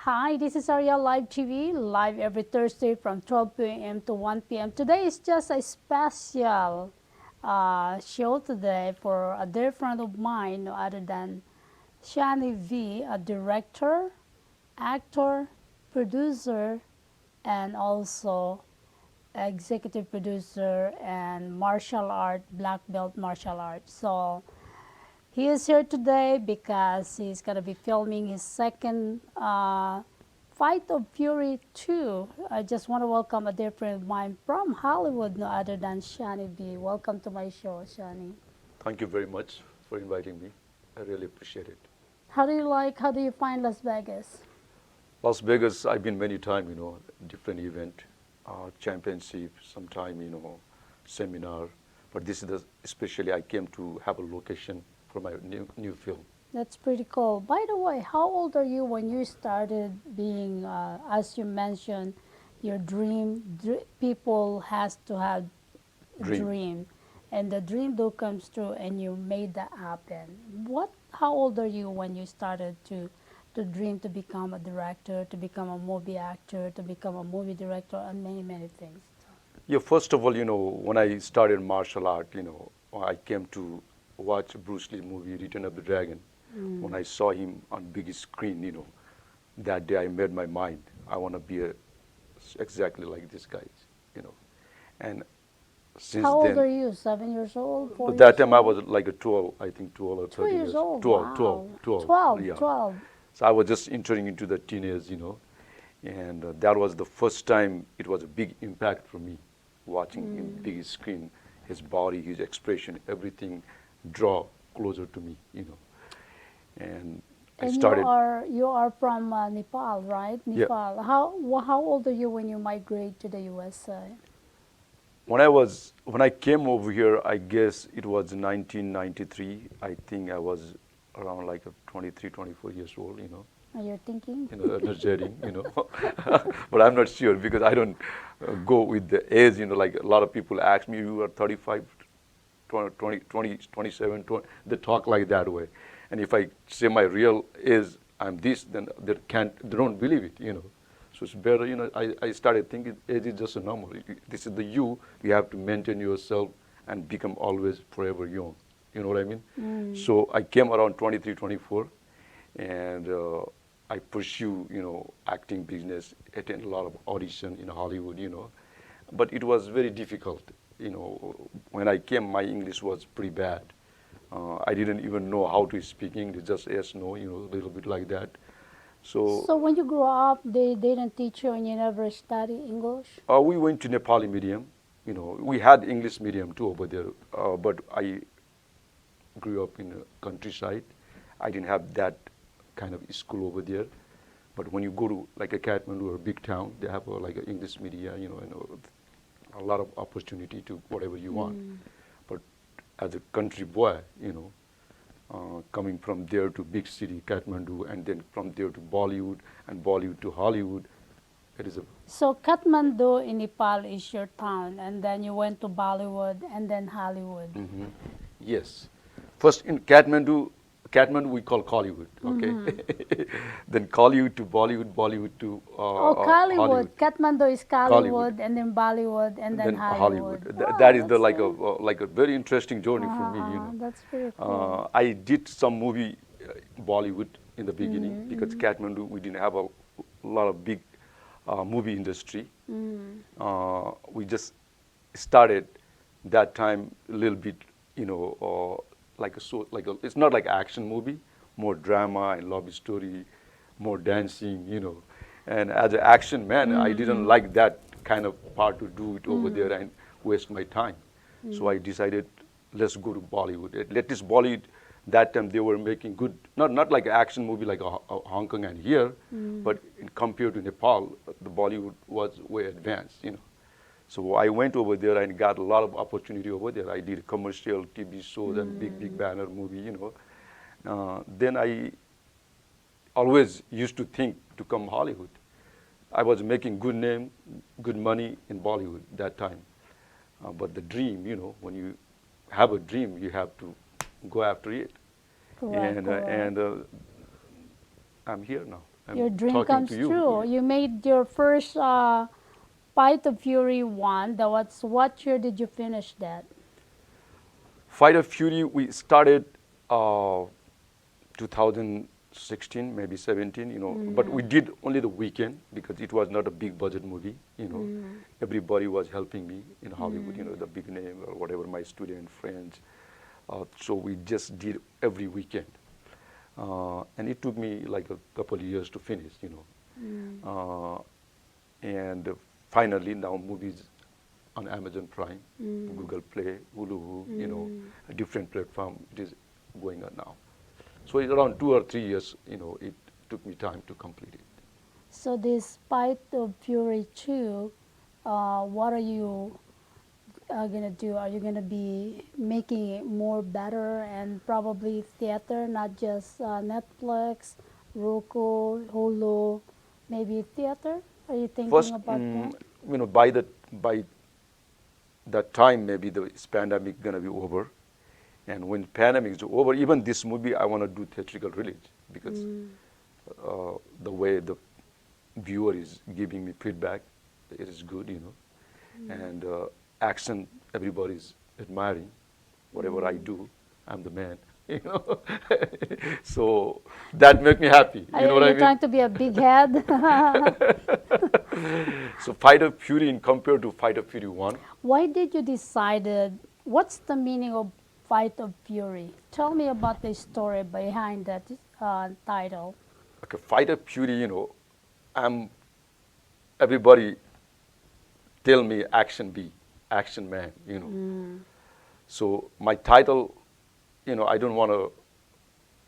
Hi, this is Ariel Live TV, live every Thursday from 12 p.m. to 1 p.m. Today is just a special show today for a dear friend of mine, no other than Shani V, a director, actor, producer, and also executive producer and martial art, black belt martial arts. So he is here today because he's going to be filming his second Fight of Fury 2. I just want to welcome a dear friend of mine from Hollywood, no other than Shani B. Welcome to my show, Shani. Thank you very much for inviting me. I really appreciate it. How do you find Las Vegas? Las Vegas, I've been many times, different event, championship, sometime, seminar. But this is especially I came to have a location for my new film. That's pretty cool. By the way, how old are you when you started being, as you mentioned, your people has to have a dream, and the dream do comes true, and you made that happen. How old are you when you started to dream to become a director, to become a movie actor, to become a movie director, and many things? Yeah, first of all, when I started martial art, I came to watch Bruce Lee movie, Return of the Dragon. When I saw him on big screen, that day I made my mind. I want to be exactly like this guy, And since How old then, are you? 7 years old? 4 but that years time I old? was like a 12, I think 12 or 2 13 years years. old. 12, Wow. 12, yeah. 12. So I was just entering into the teenage, and that was the first time it was a big impact for me, watching him big screen, his body, his expression, everything draw closer to me, And I And started. you are from Nepal, right? Yeah. Nepal. How old are you when you migrate to the USA? When I came over here, I guess it was 1993. I think I was around like a 23, 24 years old, Are you thinking? Energetic, but I'm not sure because I don't go with the age, like a lot of people ask me, you are 35, 20, 27, 20, they talk like that way. And if I say my real age, I'm this, then they don't believe it, So it's better, I started thinking age is just a number. This is the you have to maintain yourself and become always forever young. You know what I mean? So I came around 23, 24, and I pursue, acting business, attend a lot of audition in Hollywood, But it was very difficult, When I came, my English was pretty bad. I didn't even know how to speak English, just yes, no, a little bit like that. So when you grew up, they didn't teach you and you never study English? We went to Nepali medium. We had English medium too over there, but I grew up in the countryside. I didn't have that kind of school over there. But when you go to like a Kathmandu or a big town, they have like an English media, and a lot of opportunity to whatever you want. But as a country boy, coming from there to big city, Kathmandu, and then from there to Bollywood, and Bollywood to Hollywood, it is a. So Kathmandu in Nepal is your town, and then you went to Bollywood and then Hollywood. Yes. First in Kathmandu we call Collywood, okay? Then Collywood to Bollywood, Bollywood to Collywood. Hollywood. Kathmandu is Collywood, and then Bollywood, and then Hollywood. Wow, That is that's like a very interesting journey for me, That's pretty cool. I did some movie Bollywood in the beginning because Kathmandu we didn't have a lot of big movie industry. We just started that time a little bit, it's not like action movie, more drama and love story, more dancing, And as an action man, I didn't like that kind of part to do it over there and waste my time. So I decided, let's go to Bollywood. At least Bollywood, that time they were making good, not like an action movie like a Hong Kong and here, but compared to Nepal, the Bollywood was way advanced, So I went over there and got a lot of opportunity over there. I did commercial TV shows and big banner movie, Then I always used to think to come Hollywood. I was making good name, good money in Bollywood that time. But the dream, when you have a dream, you have to go after it. Correct, correct. And I'm here now. I'm Your dream talking comes to you. true. You made your first Fight of Fury 1. That was, what year did you finish that? Fight of Fury, we started 2016, maybe 17, but we did only the weekend because it was not a big budget movie. Everybody was helping me in Hollywood, the big name or whatever, my student friends. So we just did every weekend. And it took me like a couple of years to finish. And finally now movies on Amazon Prime, Google Play, Hulu, a different platform, it is going on now. So it's around 2 or 3 years, it took me time to complete it. So this Fight of Fury 2, what are you gonna do? Are you gonna be making it more better and probably theater, not just Netflix, Roku, Hulu, maybe theater? Are you thinking First, about that? by that time, maybe the pandemic gonna be over. And when pandemic is over, even this movie, I want to do theatrical release because the way the viewer is giving me feedback, it is good. And action, everybody's admiring. Whatever I do, I'm the man. So that make me happy. You know what I You're mean? trying to be a big head. So Fight of Fury in compared to Fight of Fury 1, Why did you decided? What's the meaning of Fight of Fury? Tell me about the story behind that title. okay, Fight of Fury, I'm everybody tell me action man. So my title, I don't want to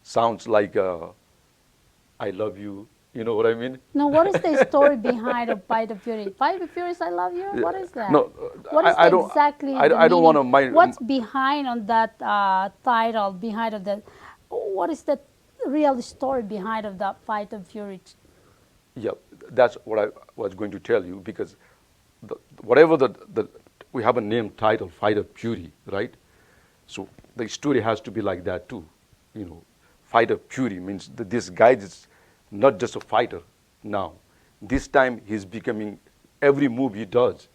sounds like I love you. You know what I mean? No, what is the story behind of Fight of Fury? Fight of Fury is I love you. What is that? No, What is I don't. exactly I, the I don't want to. meaning? What's behind on that title? Behind of that, what is the real story behind of that Fight of Fury? Yeah, that's what I was going to tell you because whatever we have a name title, Fight of Fury, right? So the story has to be like that too. Fight of Fury means that this guy is not just a fighter now. This time he's becoming, every move he does,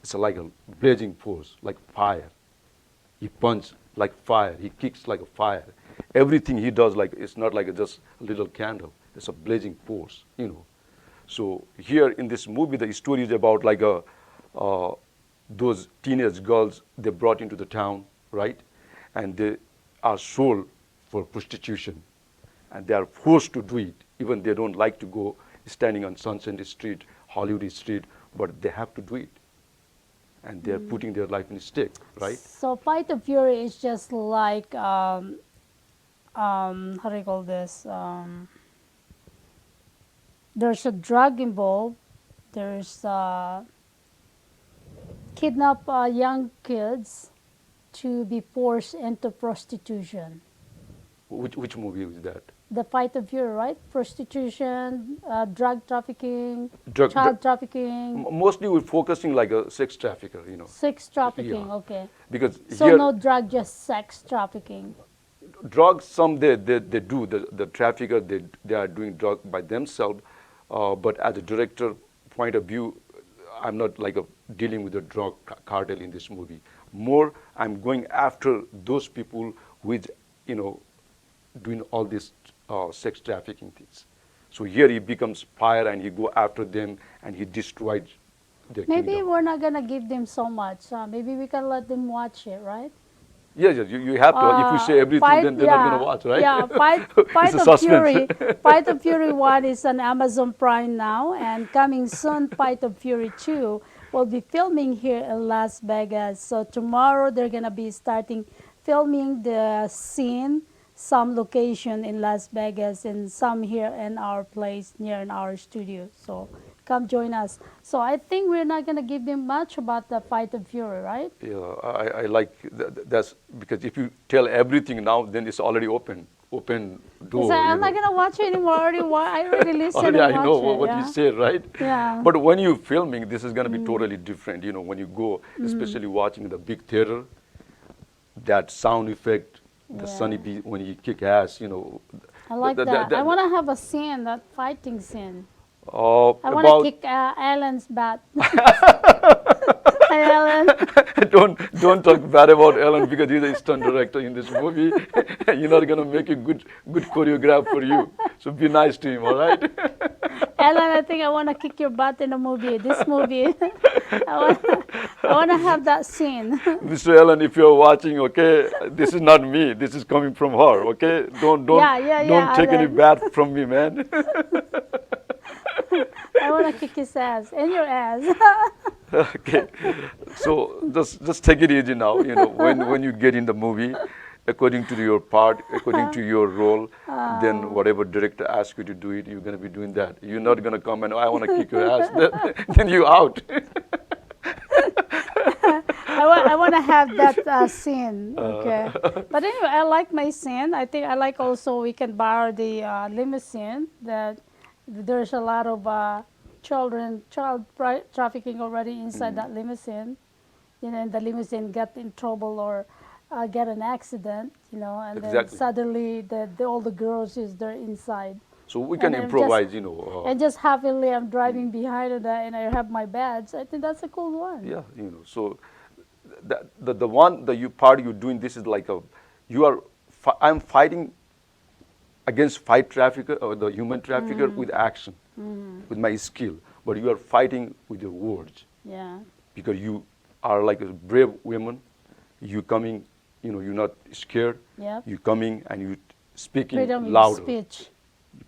it's like a blazing force, like fire. He punches like fire, he kicks like a fire. Everything he does, like it's not like just a little candle, it's a blazing force. So here in this movie, the story is about like those teenage girls they brought into the town, right? And they are sold for prostitution. And they are forced to do it, even they don't like to go standing on Sunset Street, Hollywood Street, but they have to do it. And they're putting their life in stake, right? So Fight of Fury is just like how do you call this? There's a drug involved. There's kidnap young kids to be forced into prostitution. Which movie is that? The Fight of Fury, right? Prostitution, drug trafficking, Drug- child drug- trafficking, Mostly we're focusing like a sex trafficker. sex trafficking. Yeah. Okay. Because So here, no drug, just sex trafficking. drugs, some they do, the trafficker, they are doing drug by themselves. But as a director point of view, I'm not like dealing with the drug cartel in this movie. More, I'm going after those people who is, doing all these sex trafficking things. So here he becomes fire and he go after them and he destroys their Maybe kingdom. we're not gonna give them so much. Maybe we can let them watch it, right? Yes, you have to. If you say everything, then they're not going to watch, right? Yeah, Fight It's a of suspense. Fury. Fight of Fury 1 is on Amazon Prime now, and coming soon, Fight of Fury 2 will be filming here in Las Vegas. So tomorrow they're going to be starting filming the scene, some location in Las Vegas and some here in our place, near in our studio. So come join us. So I think we're not going to give them much about the Fight of Fury, right? Yeah, I like that's because if you tell everything now, then it's already open door. Because I'm not going to watch it anymore. I already listened Already and I know watched it, what yeah. you said, right? Yeah. But when you're filming, this is going to be totally different. When you go, especially watching the big theater, that sound effect, the Yeah. Sunny B when he kick ass, I like that. I want to have a scene, that fighting scene. I want to about kick Alan's butt. Hi, Alan. don't talk bad about Alan because he's a stunt director in this movie. You're not gonna make a good choreograph for you. So be nice to him, all right? Alan, I think I want to kick your butt in the movie. This movie. I want to have that scene. Mr. Alan, if you're watching, okay, this is not me. This is coming from her, okay? Don't take any Alan. bad from me, man. I want to kick his ass and your ass. Okay, so just take it easy now. You know, when you get in the movie, according to your part, according to your role, then whatever director asks you to do it, you're gonna be doing that. You're not gonna come and I want to kick your ass. Then you out. I want to have that scene. Okay. But anyway, I like my scene. I think I like also we can borrow the limousine. That there's a lot of child trafficking already inside that limousine. You know, and the limousine get in trouble or get an accident. You know, and then Exactly. suddenly all the girls is there inside. So we can And I'm improvise. just- You know. And just happily I'm driving behind it and I have my badge. I think that's a cool one. Yeah, you know. So the one the you part you're doing this is like I'm fighting against fight trafficker or the human trafficker with action, with my skill. But you are fighting with your words Yeah. because you are like a brave woman. You coming, you know, you're not scared. Yep. You coming and you speaking Freedom of louder. speech.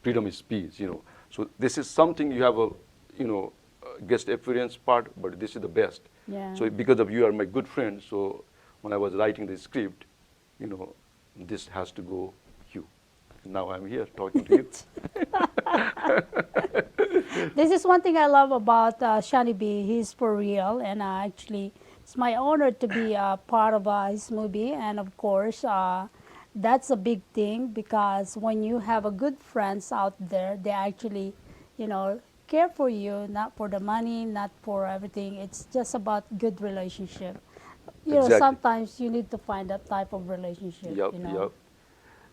Freedom of speech, you know. So this is something you have a, you know, guest experience part, but this is the best. Yeah. So because of you are my good friend, so when I was writing the script, you know, this has to go you. Now I'm here talking to you. This is one thing I love about Shani B. He's for real, and actually, it's my honor to be part of his movie. And of course, that's a big thing because when you have a good friends out there, they actually, you know, care for you, not for the money, not for everything. It's just about good relationship. You know, Exactly. sometimes you need to find that type of relationship. Yep, You know. yep.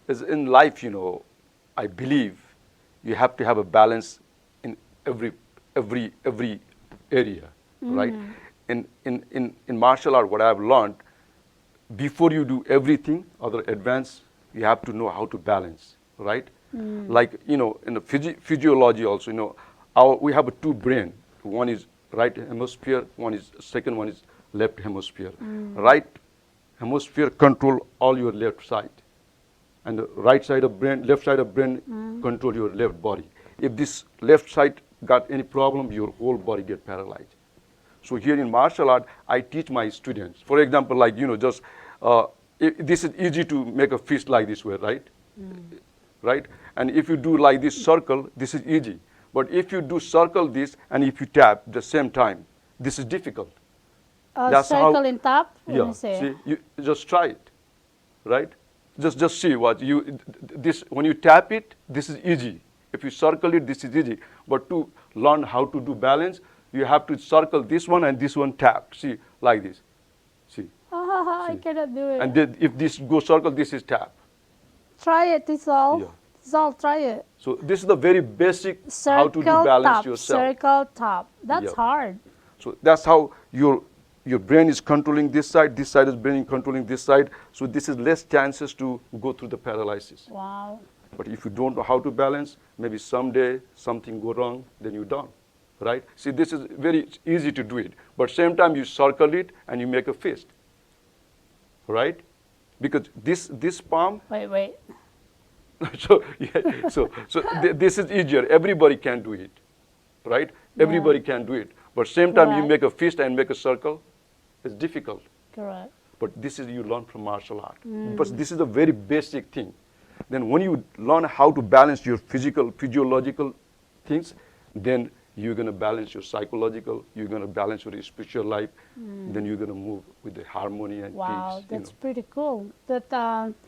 As in life, you know, I believe you have to have a balance in every area, right? In martial art, what I've learned, before you do everything other advanced, you have to know how to balance, right? Like, you know, in the physiology also, you know, we have a two brain. One is right hemisphere, second one is left hemisphere. Right hemisphere control all your left side. And the left side of brain control your left body. If this left side got any problem, your whole body get paralyzed. So here in martial art, I teach my students. For example, like, you know, just this is easy to make a fist like this way, right? Right? And if you do like this circle, this is easy. But if you do circle this and if you tap the same time, this is difficult. That's how- Circle in top. Let Yeah. me see. See, you just try it, right? Just see what this when you tap it, this is easy. If you circle it, this is easy. But to learn how to do balance, you have to circle this one and this one tap. See, like this. See, I cannot do it. and then if this goes circle, this is tap. Try it, Tizal. Yeah. Tizal, try it. So this is the very basic Circle how to do balance top, yourself. circle top. That's Yeah. hard. So that's how your brain is controlling this side is brain controlling this side. So this is less chances to go through the paralysis. Wow. But if you don't know how to balance, maybe someday something go wrong, then you're done, right? See, this is very easy to do it. But same time, you circle it and you make a fist, right? Because this palm, Wait. this is easier. Everybody can do it, right? Everybody can do it. But same time, you Correct. make a fist and make a circle, it's difficult. Correct. But this is you learn from martial art. But this is a very basic thing. Then when you learn how to balance your physiological things, then you're going to balance your psychological, you're going to balance your spiritual life, then you're going to move with the harmony and Wow, peace. that's pretty cool. That